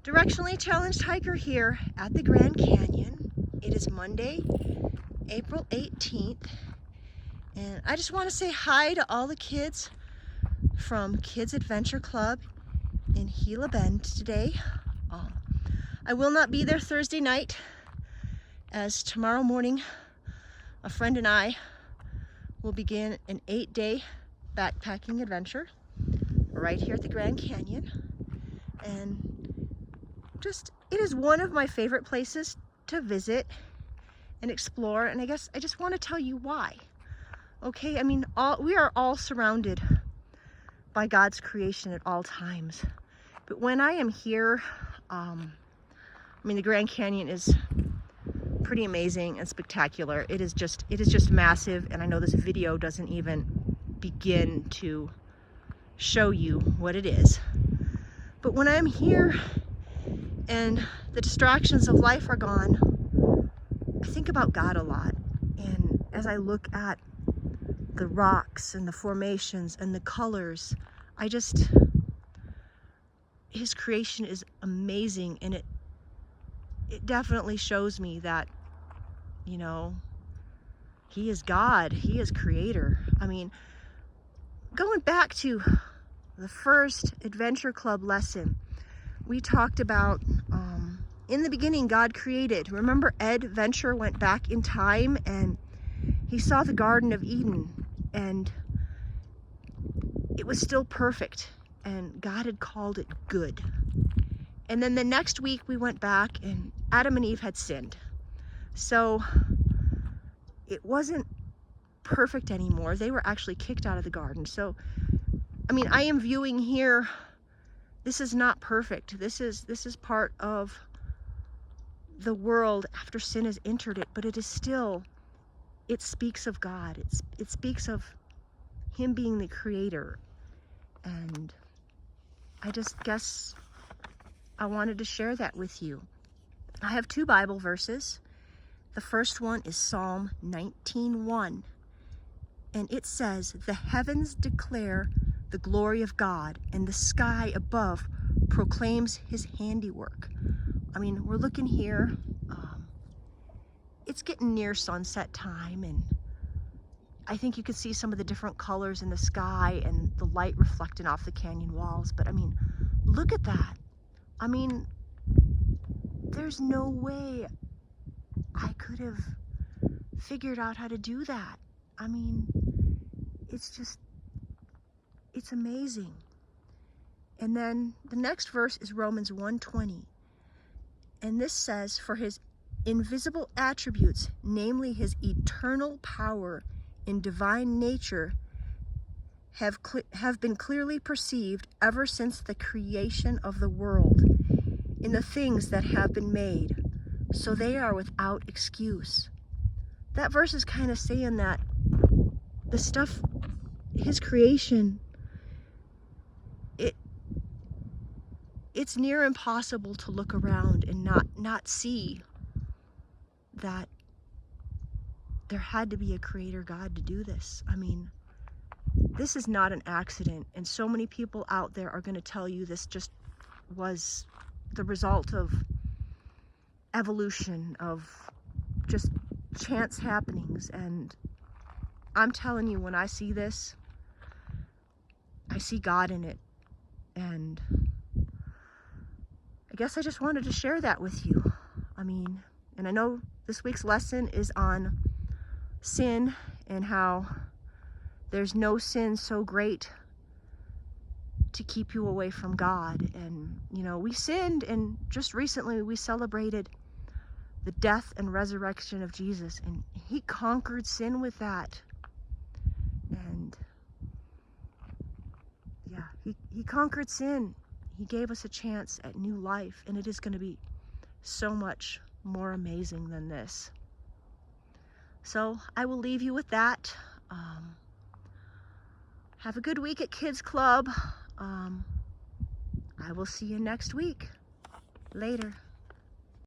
Directionally challenged hiker here at the Grand Canyon. It is Monday, April 18th, and I just want to say hi to all the kids from Kids Adventure Club in Gila Bend today. I will not be there Thursday night, as tomorrow morning a friend and I will begin an 8-day backpacking adventure right here at the Grand Canyon. And it is one of my favorite places to visit and explore, and I guess I just want to tell you why. Okay, I mean, we are all surrounded by God's creation at all times, but when I am here, I mean, the Grand Canyon is pretty amazing and spectacular. It is just massive, and I know this video doesn't even begin to show you what it is. But when I'm here and the distractions of life are gone, I think about God a lot. And as I look at the rocks and the formations and the colors, His creation is amazing, and it definitely shows me that, you know, He is God, He is creator. I mean, going back to the first Adventure Club lesson, we talked about, in the beginning, God created. Remember, Ed Venture went back in time and he saw the Garden of Eden, and it was still perfect, and God had called it good. And then the next week we went back and Adam and Eve had sinned. So it wasn't perfect anymore. They were actually kicked out of the garden. So, I mean, I am viewing here, this is not perfect. This is part of the world after sin has entered it, but it is still, it speaks of God. It speaks of Him being the creator. And I just guess I wanted to share that with you. I have 2 Bible verses. The first one is Psalm 19:1, and it says, "The heavens declare the glory of God, and the sky above proclaims His handiwork." I mean, we're looking here, it's getting near sunset time, and I think you can see some of the different colors in the sky and the light reflecting off the canyon walls. But I mean, look at that. I mean, there's no way I could have figured out how to do that. I mean, it's amazing. And then the next verse is Romans 1:20. And this says, "For His invisible attributes, namely His eternal power and divine nature, have been clearly perceived ever since the creation of the world in the things that have been made, so they are without excuse." That verse is kind of saying that the stuff, His creation, it's near impossible to look around and not see that there had to be a creator God to do this. I mean, this is not an accident, and so many people out there are going to tell you this just was the result of evolution, of just chance happenings. And I'm telling you, when I see this, I see God in it. And I guess I just wanted to share that with you. I mean, and I know this week's lesson is on sin and how there's no sin so great to keep you away from God. And, you know, we sinned, and just recently we celebrated the death and resurrection of Jesus, and He conquered sin with that. And yeah, he conquered sin. He gave us a chance at new life, and it is going to be so much more amazing than this. So I will leave you with that. Have a good week at Kids Club. I will see you next week. Later.